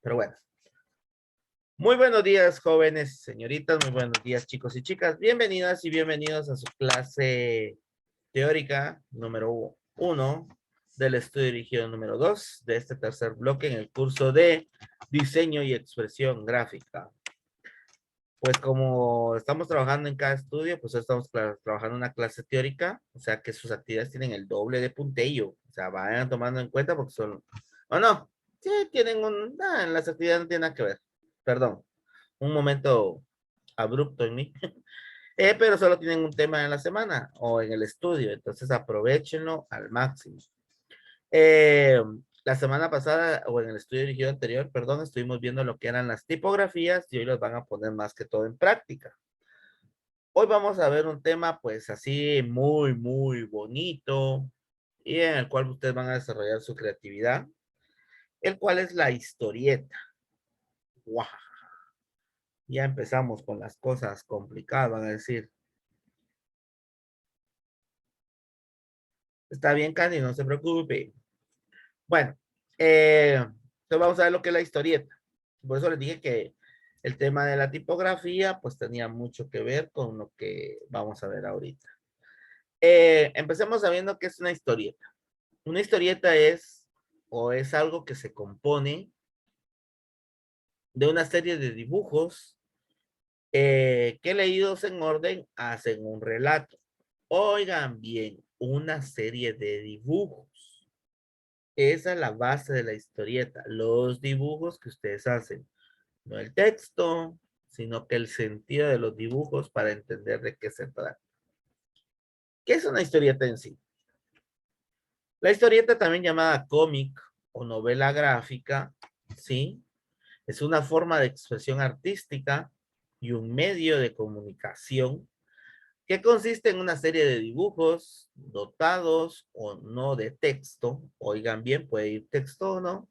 Pero bueno. Muy buenos días, jóvenes, señoritas, muy buenos días, chicos y chicas. Bienvenidas y bienvenidos a su clase teórica número 1 del estudio dirigido número 2 de este tercer bloque en el curso de diseño y expresión gráfica. Pues como estamos trabajando en cada estudio, pues estamos trabajando una clase teórica, o sea que sus actividades tienen el doble de punteillo, o sea, vayan tomando en cuenta porque son, o no, sí tienen en las actividades no tienen nada que ver, perdón, un momento abrupto en mí, pero solo tienen un tema en la semana o en el estudio, entonces aprovechenlo al máximo. Eh, la semana pasada, o en el estudio dirigido anterior, perdón, estuvimos viendo lo que eran las tipografías y hoy los van a poner más que todo en práctica. Hoy vamos a ver un tema pues así muy bonito y en el cual ustedes van a desarrollar su creatividad, el cual es la historieta. ¡Wow! Ya empezamos con las cosas complicadas, van a decir. Está bien, Candy, no se preocupe. Bueno, entonces vamos a ver lo que es la historieta. Por eso les dije que el tema de la tipografía pues tenía mucho que ver con lo que vamos a ver ahorita. Empecemos sabiendo qué es una historieta. Una historieta es o es algo que se compone de una serie de dibujos que leídos en orden hacen un relato. Oigan bien, una serie de dibujos. Esa es la base de la historieta, los dibujos que ustedes hacen. No el texto, sino que el sentido de los dibujos para entender de qué se trata. ¿Qué es una historieta en sí? La historieta, también llamada cómic o novela gráfica, ¿sí? Es una forma de expresión artística y un medio de comunicación que consiste en una serie de dibujos dotados o no de texto, oigan bien, puede ir texto o no,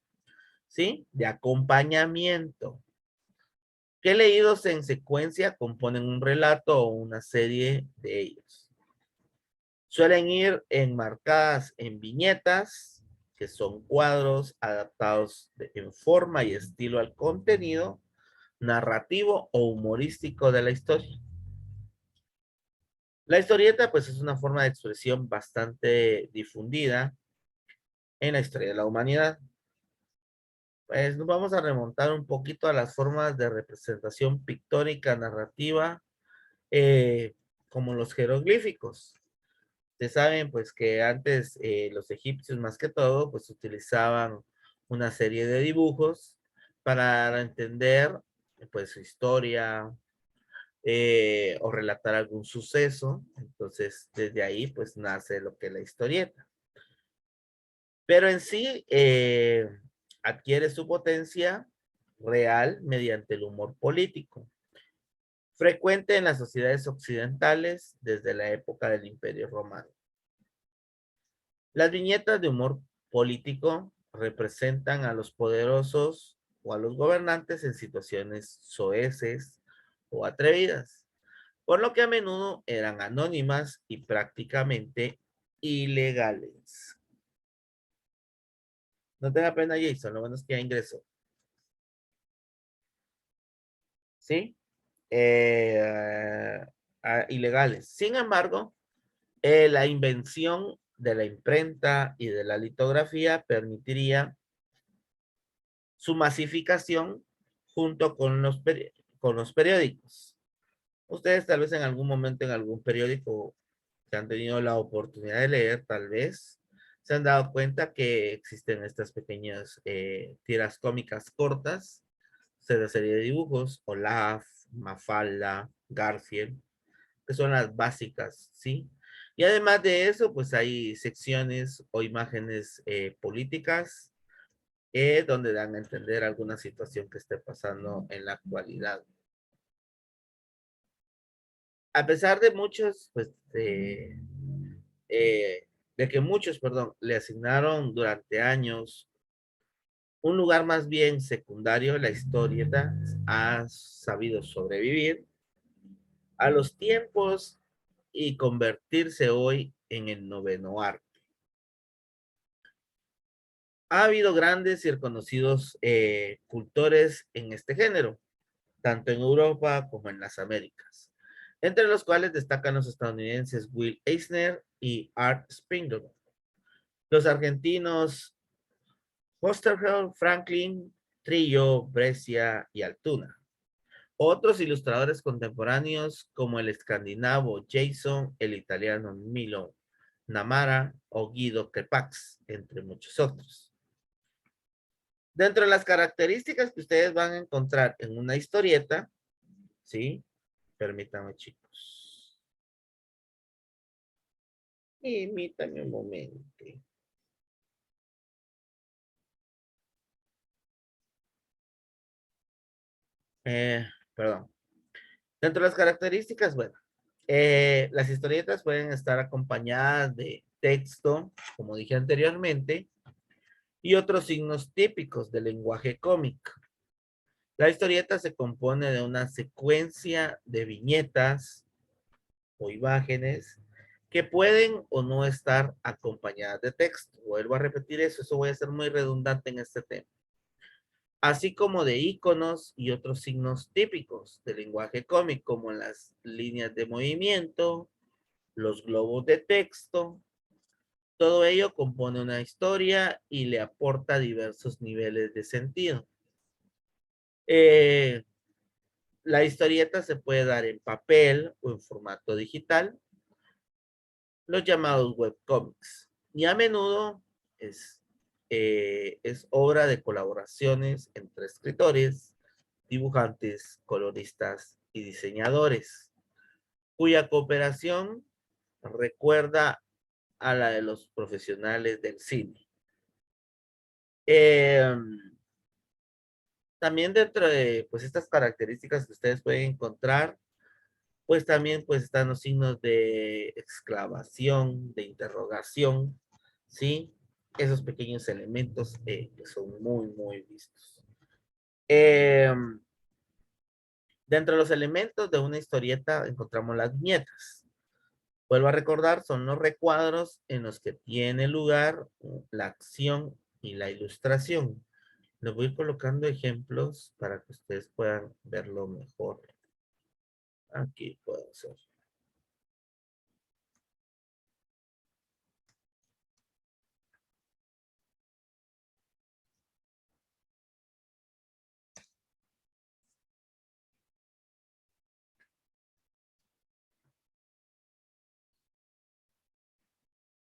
¿sí? De acompañamiento, que leídos en secuencia componen un relato o una serie de ellos. Suelen ir enmarcadas en viñetas, que son cuadros adaptados en forma y estilo al contenido narrativo o humorístico de la historia. La historieta, pues, es una forma de expresión bastante difundida en la historia de la humanidad. Pues nos vamos a remontar un poquito a las formas de representación pictórica narrativa, eh, como los jeroglíficos. Ustedes saben, pues, que antes los egipcios, más que todo, pues, utilizaban una serie de dibujos para entender, pues, su historia, o relatar algún suceso. Entonces, desde ahí, pues, nace lo que es la historieta. Pero en sí, adquiere su potencia real mediante el humor político, frecuente en las sociedades occidentales desde la época del Imperio Romano. Las viñetas de humor político representan a los poderosos o a los gobernantes en situaciones soeces o atrevidas, por lo que a menudo eran anónimas y prácticamente ilegales. No tenga pena, Jason, lo bueno es que ya ingresó. ¿Sí? Ilegales. Sin embargo, la invención de la imprenta y de la litografía permitiría su masificación junto con los periódicos. Ustedes tal vez en algún momento en algún periódico que han tenido la oportunidad de leer, tal vez se han dado cuenta que existen estas pequeñas tiras cómicas cortas, de serie de dibujos, Olaf, Mafalda, Garfield, que son las básicas, ¿sí? Y además de eso, pues hay secciones o imágenes políticas donde dan a entender alguna situación que esté pasando en la actualidad. A pesar de muchos, pues, de que muchos, perdón, le asignaron durante años un lugar más bien secundario, la historieta ha sabido sobrevivir a los tiempos y convertirse hoy en el noveno arte. Ha habido grandes y reconocidos cultores en este género, tanto en Europa como en las Américas, entre los cuales destacan los estadounidenses Will Eisner y Art Spiegelman, los argentinos Oesterheld, Franklin, Trillo, Brescia y Altuna. Otros ilustradores contemporáneos como el escandinavo Jason, el italiano Milo Namara o Guido Crepax, entre muchos otros. Dentro de las características que ustedes van a encontrar en una historieta, ¿sí? Permítanme, chicos. Permítanme un momento. Eh, Perdón. Dentro de las características, bueno, las historietas pueden estar acompañadas de texto, como dije anteriormente, y otros signos típicos del lenguaje cómic. La historieta se compone de una secuencia de viñetas o imágenes que pueden o no estar acompañadas de texto. Vuelvo a repetir eso voy a ser muy redundante en este tema. Así como de iconos y otros signos típicos del lenguaje cómic, como las líneas de movimiento, los globos de texto. Todo ello compone una historia y le aporta diversos niveles de sentido. Eh, la historieta se puede dar en papel o en formato digital, los llamados webcomics. Y a menudo es obra de colaboraciones entre escritores, dibujantes, coloristas y diseñadores, cuya cooperación recuerda a la de los profesionales del cine. Eh, También dentro de pues, estas características que ustedes pueden encontrar, pues también pues están los signos de exclamación, de interrogación, ¿sí? Esos pequeños elementos que son muy, muy vistos. Eh, Dentro de los elementos de una historieta encontramos las viñetas. Vuelvo a recordar, son los recuadros en los que tiene lugar la acción y la ilustración. Les voy colocando ejemplos para que ustedes puedan verlo mejor. Aquí puedo hacer.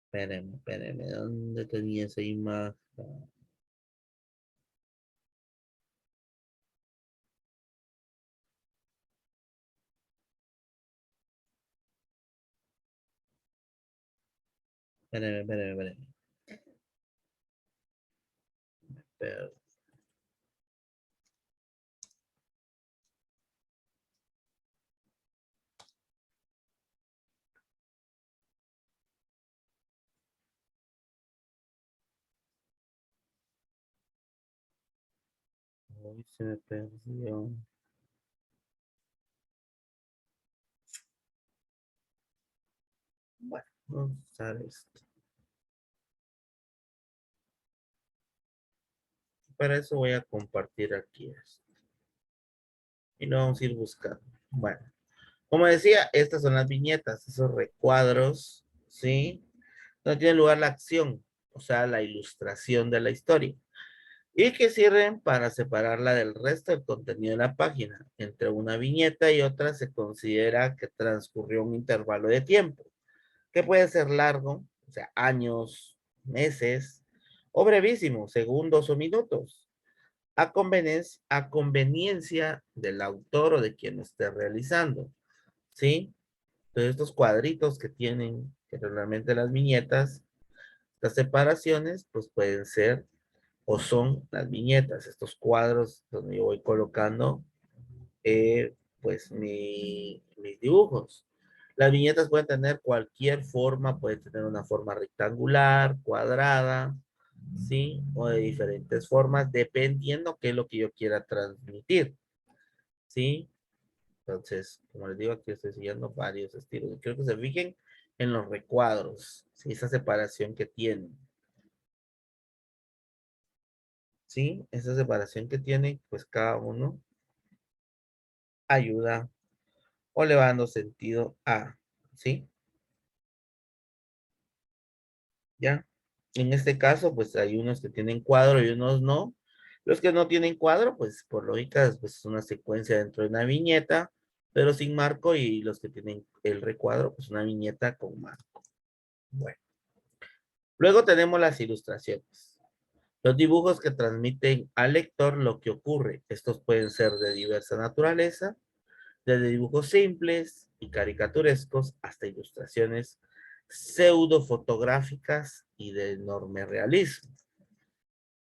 Espérenme, espérenme, ¿dónde tenía esa imagen? Espérenme, espérenme, espérenme. Pero, uy, se me perdió. Bueno, vamos a usar esto. Para eso voy a compartir aquí esto. Y lo vamos a ir buscando. Bueno, como decía, estas son las viñetas, esos recuadros, ¿sí? Donde tiene lugar la acción, o sea, la ilustración de la historia. Y que sirven para separarla del resto del contenido de la página. Entre una viñeta y otra se considera que transcurrió un intervalo de tiempo, que puede ser largo, o sea, años, meses, o brevísimo, segundos o minutos, a conveniencia del autor o de quien lo esté realizando, ¿sí? Entonces, estos cuadritos que tienen generalmente las viñetas, las separaciones, pues pueden ser o son las viñetas, estos cuadros donde yo voy colocando pues mis dibujos. Las viñetas pueden tener cualquier forma, pueden tener una forma rectangular, cuadrada, ¿sí? O de diferentes formas, dependiendo qué es lo que yo quiera transmitir, ¿sí? Entonces, como les digo, aquí estoy siguiendo varios estilos. Quiero que se fijen en los recuadros, ¿sí? Esa separación que tienen. ¿sí? Esa separación que tiene, pues cada uno ayuda o le va dando sentido a, ¿sí? ¿Ya? En este caso, pues hay unos que tienen cuadro y unos no. Los que no tienen cuadro, pues por lógica, pues es una secuencia dentro de una viñeta, pero sin marco, y los que tienen el recuadro, pues una viñeta con marco. Bueno, luego tenemos las ilustraciones. Los dibujos que transmiten al lector lo que ocurre. Estos pueden ser de diversa naturaleza, desde dibujos simples y caricaturescos hasta ilustraciones pseudo fotográficas y de enorme realismo.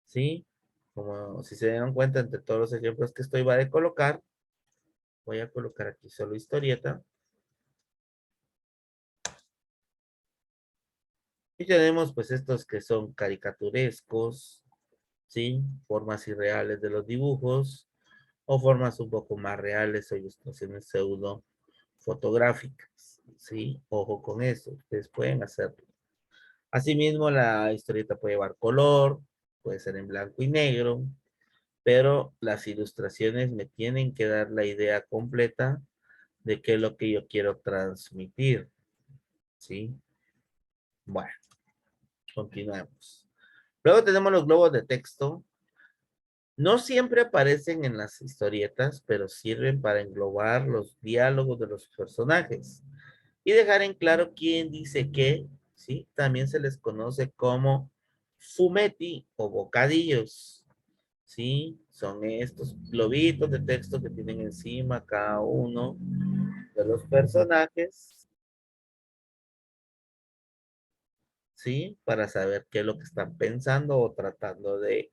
¿Sí? Como si se dieron cuenta entre todos los ejemplos que estoy va a colocar, voy a colocar aquí solo historieta. Y tenemos pues estos que son caricaturescos, ¿sí? Formas irreales de los dibujos o formas un poco más reales o ilustraciones pseudo fotográficas, ¿sí? Ojo con eso, ustedes pueden hacerlo. Asimismo, la historieta puede llevar color, puede ser en blanco y negro, pero las ilustraciones me tienen que dar la idea completa de qué es lo que yo quiero transmitir, ¿sí? Bueno, continuemos. Luego tenemos los globos de texto. No siempre aparecen en las historietas, pero sirven para englobar los diálogos de los personajes y dejar en claro quién dice qué, ¿sí? También se les conoce como fumetti o bocadillos, ¿sí? Son estos globitos de texto que tienen encima cada uno de los personajes, ¿sí? Para saber qué es lo que están pensando o tratando de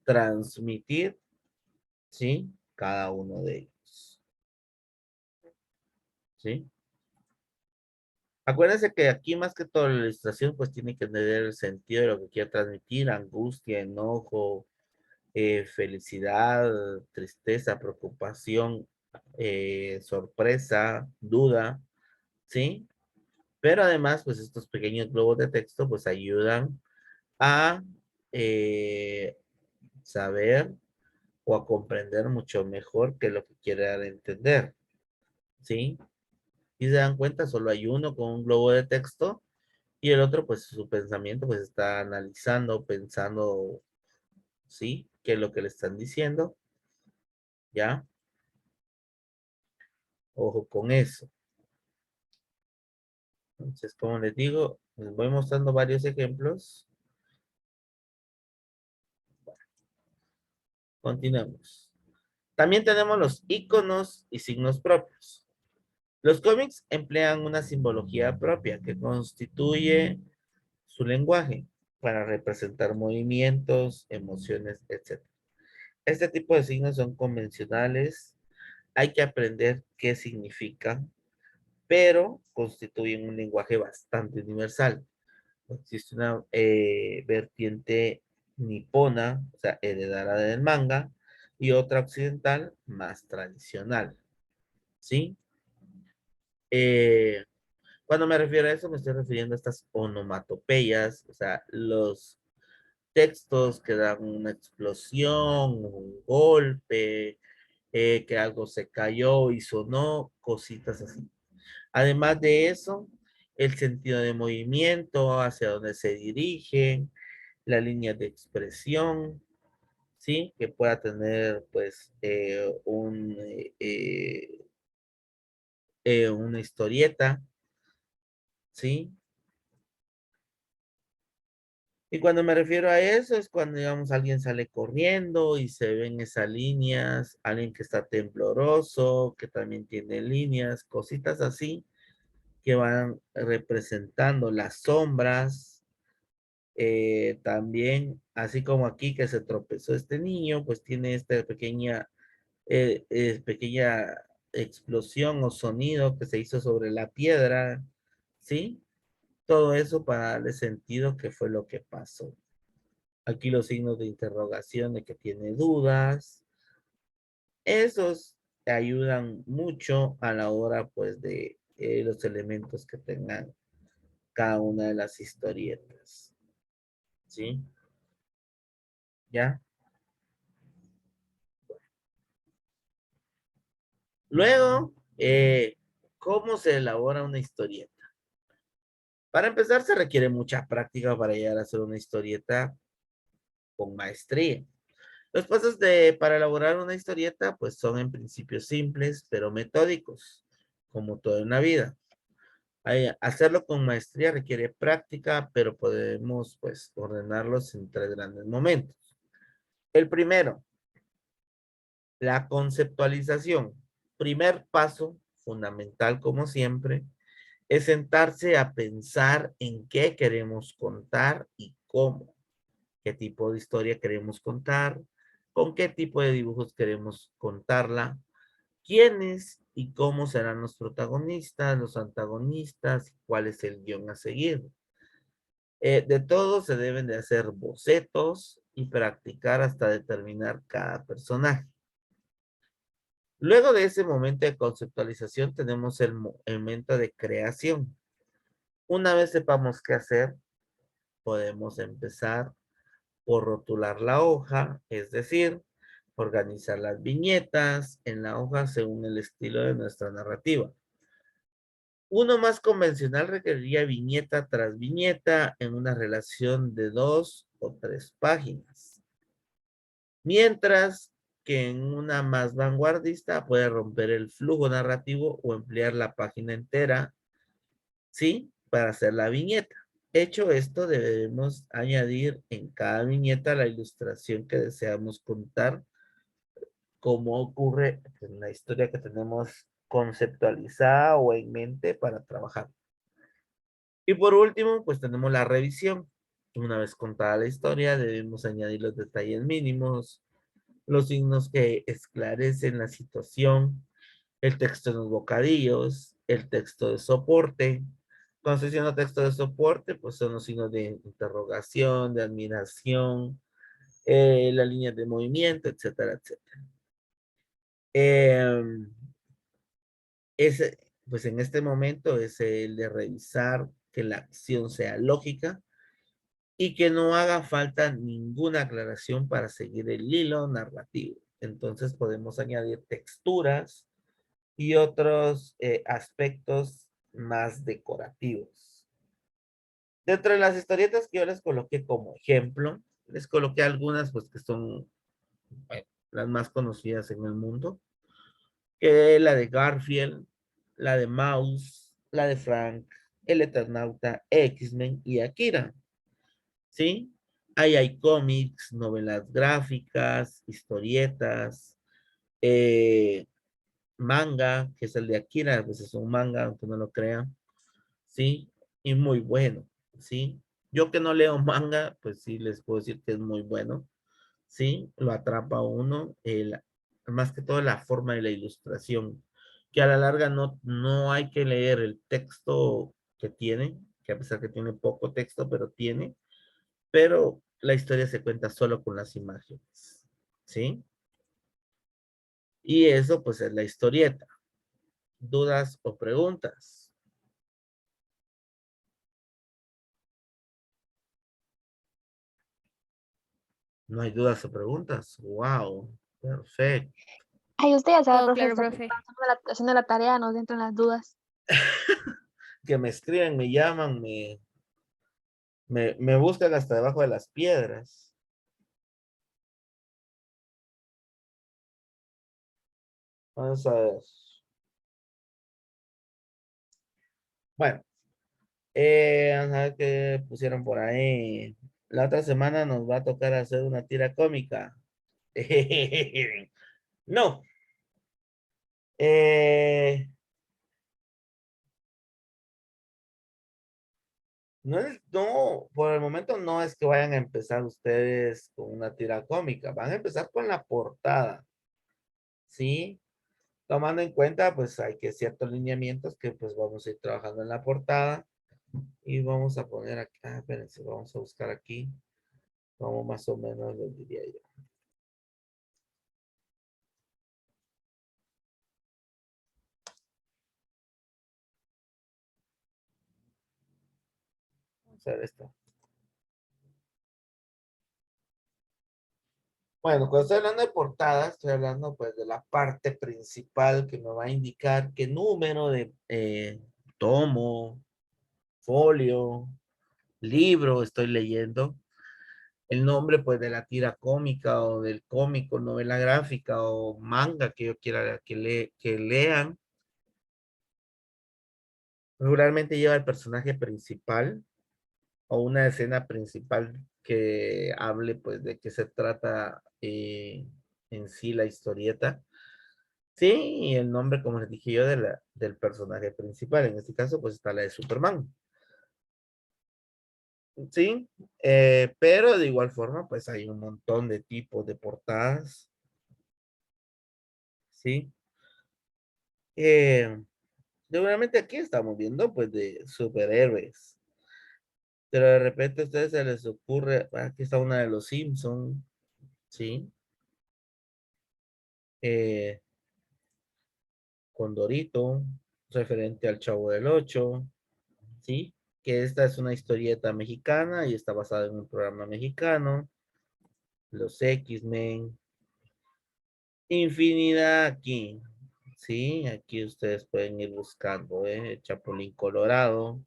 transmitir, ¿sí? Cada uno de ellos, ¿sí? Acuérdense que aquí más que todo la ilustración pues tiene que tener el sentido de lo que quiere transmitir, angustia, enojo, felicidad, tristeza, preocupación, sorpresa, duda, ¿sí? Pero además, pues estos pequeños globos de texto pues ayudan a eh, saber o a comprender mucho mejor qué es lo que quiere dar a entender, ¿sí? Y se dan cuenta, solo hay uno con un globo de texto y el otro, pues su pensamiento, pues está analizando, pensando, ¿sí? ¿Qué es lo que le están diciendo? ¿Ya? Ojo con eso. Entonces, como les digo, les voy mostrando varios ejemplos. Continuemos. También tenemos los iconos y signos propios. Los cómics emplean una simbología propia que constituye su lenguaje para representar movimientos, emociones, etc. Este tipo de signos son convencionales, hay que aprender qué significan, pero constituyen un lenguaje bastante universal. Existe una vertiente nipona, o sea, heredada del manga, y otra occidental más tradicional, ¿sí? Eh, Cuando me refiero a eso, me estoy refiriendo a estas onomatopeyas, o sea, los textos que dan una explosión, un golpe, que algo se cayó y sonó, cositas así. Además de eso, el sentido de movimiento, hacia dónde se dirigen, la línea de expresión, ¿sí? Que pueda tener, pues, una historieta, ¿sí? Y cuando me refiero a eso es cuando, digamos, alguien sale corriendo y se ven esas líneas, alguien que está tembloroso, que también tiene líneas, cositas así que van representando las sombras. También, así como aquí que se tropezó este niño, pues tiene esta pequeña explosión o sonido que se hizo sobre la piedra, ¿sí? Todo eso para darle sentido que fue lo que pasó. Aquí los signos de interrogación de que tiene dudas. Esos ayudan mucho a la hora, pues, de los elementos que tengan cada una de las historietas. ¿Sí? ¿Ya? Luego, ¿cómo se elabora una historieta? Para empezar, se requiere mucha práctica para llegar a hacer una historieta con maestría. Los pasos para elaborar una historieta, pues son en principio simples, pero metódicos, como todo en la vida. Hacerlo con maestría requiere práctica, pero podemos, pues, ordenarlos en tres grandes momentos. El primero, la conceptualización. Primer paso, fundamental como siempre, es sentarse a pensar en qué queremos contar y cómo. Qué tipo de historia queremos contar, con qué tipo de dibujos queremos contarla, quiénes y cómo serán los protagonistas, los antagonistas, cuál es el guión a seguir. De todo se deben de hacer bocetos y practicar hasta determinar cada personaje. Luego de ese momento de conceptualización tenemos el momento de creación. Una vez sepamos qué hacer, podemos empezar por rotular la hoja, es decir, organizar las viñetas en la hoja según el estilo de nuestra narrativa. Uno más convencional requeriría viñeta tras viñeta en una relación de 2 o 3 páginas. Mientras que en una más vanguardista puede romper el flujo narrativo o emplear la página entera, ¿sí? Para hacer la viñeta. Hecho esto, debemos añadir en cada viñeta la ilustración que deseamos contar, como ocurre en la historia que tenemos conceptualizada o en mente para trabajar. Y por último, pues tenemos la revisión. Una vez contada la historia, debemos añadir los detalles mínimos, los signos que esclarecen la situación, el texto en los bocadillos, el texto de soporte. Cuando estoy diciendo texto de soporte, pues son los signos de interrogación, de admiración, las líneas de movimiento, etcétera, etcétera. Ese, pues en este momento es el de revisar que la acción sea lógica y que no haga falta ninguna aclaración para seguir el hilo narrativo. Entonces podemos añadir texturas y otros aspectos más decorativos. Dentro de las historietas que yo les coloqué como ejemplo, les coloqué algunas pues que son las más conocidas en el mundo, que la de Garfield, la de Mouse, la de Frank, el Eternauta, X-Men y Akira, ¿sí? Ahí hay cómics, novelas gráficas, historietas, eh, manga, que es el de Akira, pues es un manga, aunque no lo crean, ¿sí? Y muy bueno, ¿sí? Yo que no leo manga, pues sí les puedo decir que es muy bueno, ¿sí? Lo atrapa a uno, más que todo la forma de la ilustración, que a la larga no hay que leer el texto que tiene, que a pesar que tiene poco texto, pero la historia se cuenta solo con las imágenes, ¿sí? Y eso pues es la historieta. ¿Dudas o preguntas? No hay dudas o preguntas. Wow, perfecto. Ay, usted ya sabe, Todo profe, claro, está profe. haciendo la tarea, nos entran las dudas. Que me escriben, me llaman, me buscan hasta debajo de las piedras. Vamos a ver. Bueno, vamos a ver qué pusieron por ahí. La otra semana nos va a tocar hacer una tira cómica. No. Eh, no, por el momento no es que vayan a empezar ustedes con una tira cómica. Van a empezar con la portada. ¿Sí? Tomando en cuenta, pues hay que ciertos lineamientos que pues vamos a ir trabajando en la portada y vamos a poner aquí, espérense, vamos a buscar aquí, como más o menos les diría yo. Vamos a ver esto. Bueno, cuando estoy hablando de portada, estoy hablando pues de la parte principal que me va a indicar qué número de tomo, folio, libro estoy leyendo, el nombre pues de la tira cómica o del cómico, novela gráfica o manga que yo quiera que lean. Regularmente lleva el personaje principal o una escena principal que hable pues de qué se trata en sí la historieta. Sí, y el nombre, como les dije yo, del personaje principal. En este caso, pues está la de Superman. Sí, pero de igual forma, pues hay un montón de tipos de portadas. Sí. Eh, Seguramente aquí estamos viendo, pues, de superhéroes. Pero de repente a ustedes se les ocurre, aquí está una de los Simpson, ¿sí? Eh, Condorito, referente al Chavo del Ocho, ¿sí? Que esta es una historieta mexicana y está basada en un programa mexicano. Los X-Men, infinidad aquí, ¿sí? Aquí ustedes pueden ir buscando, Chapulín Colorado,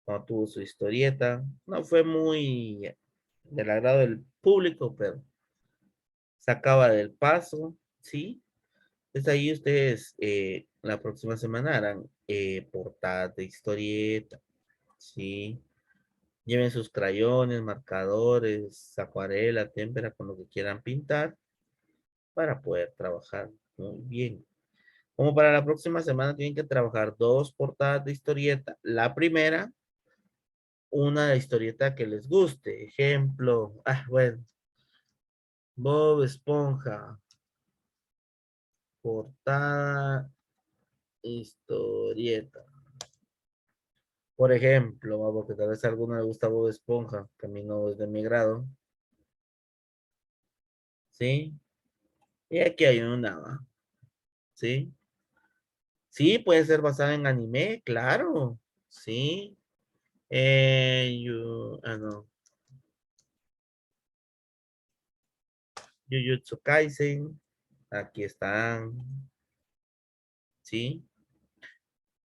cuando tuvo su historieta. No fue muy del agrado del público, pero sacaba del paso, ¿sí? Entonces ahí ustedes la próxima semana harán portadas de historieta, ¿sí? Lleven sus crayones, marcadores, acuarela, témpera, con lo que quieran pintar para poder trabajar muy bien. Como para la próxima semana tienen que trabajar dos portadas de historieta. La primera, una de historieta que les guste. Ejemplo, bueno, Bob Esponja, portada, historieta. Por ejemplo, porque tal vez a alguno le gusta Bob Esponja, que a mí no es de mi grado. ¿Sí? Y aquí hay una, ¿va? ¿Sí? Sí, puede ser basada en anime, claro. Sí. No. Jujutsu Kaisen. Aquí están. ¿Sí?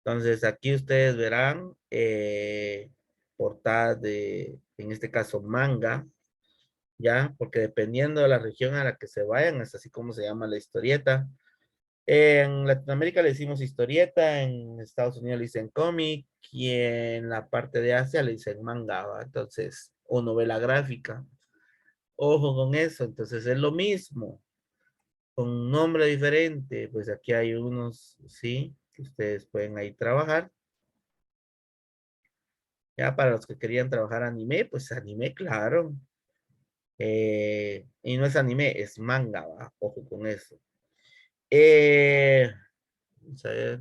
Entonces aquí ustedes verán portadas de, en este caso, manga, ¿ya? Porque dependiendo de la región a la que se vayan, es así como se llama la historieta. En Latinoamérica le decimos historieta, en Estados Unidos le dicen cómic y en la parte de Asia le dicen manga, ¿va? Entonces, o novela gráfica. Ojo con eso, entonces es lo mismo, con un nombre diferente, pues aquí hay unos, ¿sí? Que ustedes pueden ahí trabajar. Ya para los que querían trabajar anime, pues anime, claro. Y no es anime, es manga, ¿va? Ojo con eso. Vamos a ver,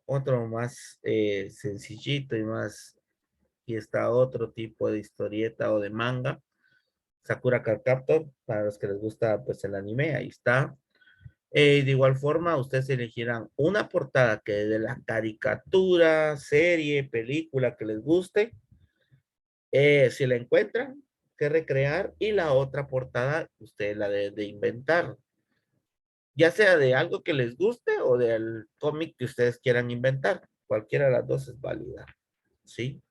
otro más sencillito y más, y está otro tipo de historieta o de manga. Sakura Card Captor, para los que les gusta pues el anime, ahí está. De igual forma, ustedes elegirán una portada que de la caricatura, serie, película que les guste, si la encuentran, que recrear, y la otra portada, ustedes la de inventar, ya sea de algo que les guste o del cómic que ustedes quieran inventar. Cualquiera de las dos es válida. ¿Sí?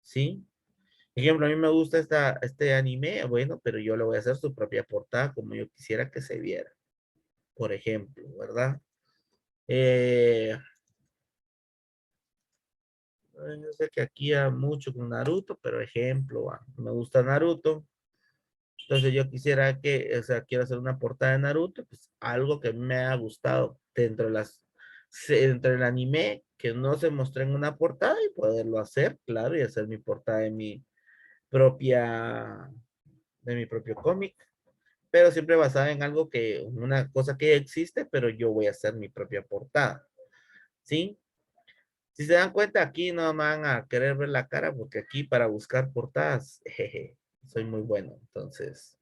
¿Sí? Ejemplo, a mí me gusta este anime, bueno, pero yo le voy a hacer su propia portada como yo quisiera que se viera. Por ejemplo, ¿verdad? Eh, yo sé que aquí hay mucho con Naruto, pero ejemplo, me gusta Naruto. Entonces yo quisiera que, o sea, quiero hacer una portada de Naruto, pues algo que me ha gustado dentro del anime, que no se mostró en una portada y poderlo hacer, claro, y hacer mi portada propia, de mi propio cómic, pero siempre basada en algo que, una cosa que ya existe, pero yo voy a hacer mi propia portada, ¿sí? Si se dan cuenta, aquí no me van a querer ver la cara, porque aquí para buscar portadas, jeje, soy muy bueno, entonces,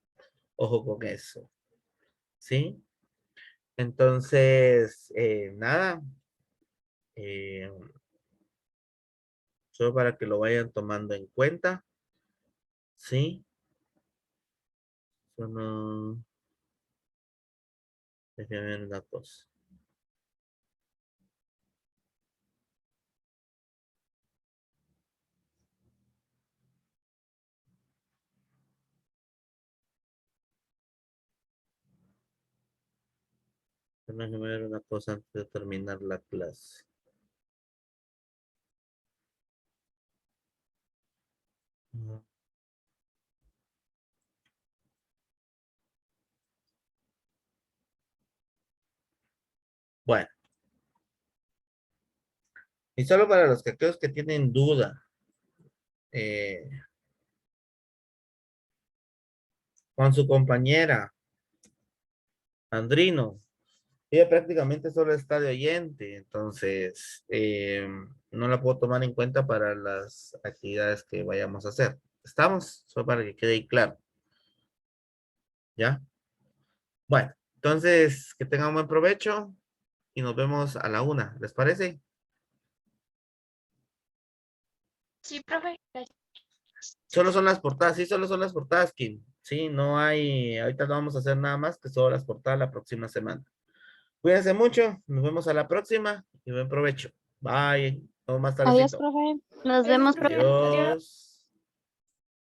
ojo con eso, ¿sí? Entonces, nada, eh, Solo para que lo vayan tomando en cuenta. ¿Sí? Solo... Déjenme ver una cosa. Déjenme ver una cosa antes de terminar la clase. Bueno, y solo para los que aquellos que tienen duda eh, con su compañera, Andrino, ella prácticamente solo está de oyente, entonces no la puedo tomar en cuenta para las actividades que vayamos a hacer. ¿Estamos? Solo para que quede ahí claro. ¿Ya? Bueno, entonces que tengan buen provecho y nos vemos a la 1. ¿Les parece? Sí, profe. Solo son las portadas, sí, solo son las portadas, Kim. Sí, no hay, ahorita no vamos a hacer nada más que solo las portadas la próxima semana. Cuídense mucho, nos vemos a la próxima y buen provecho. Bye, nos vemos más Adiós, tardecito. profe. Nos vemos, profe. Adiós.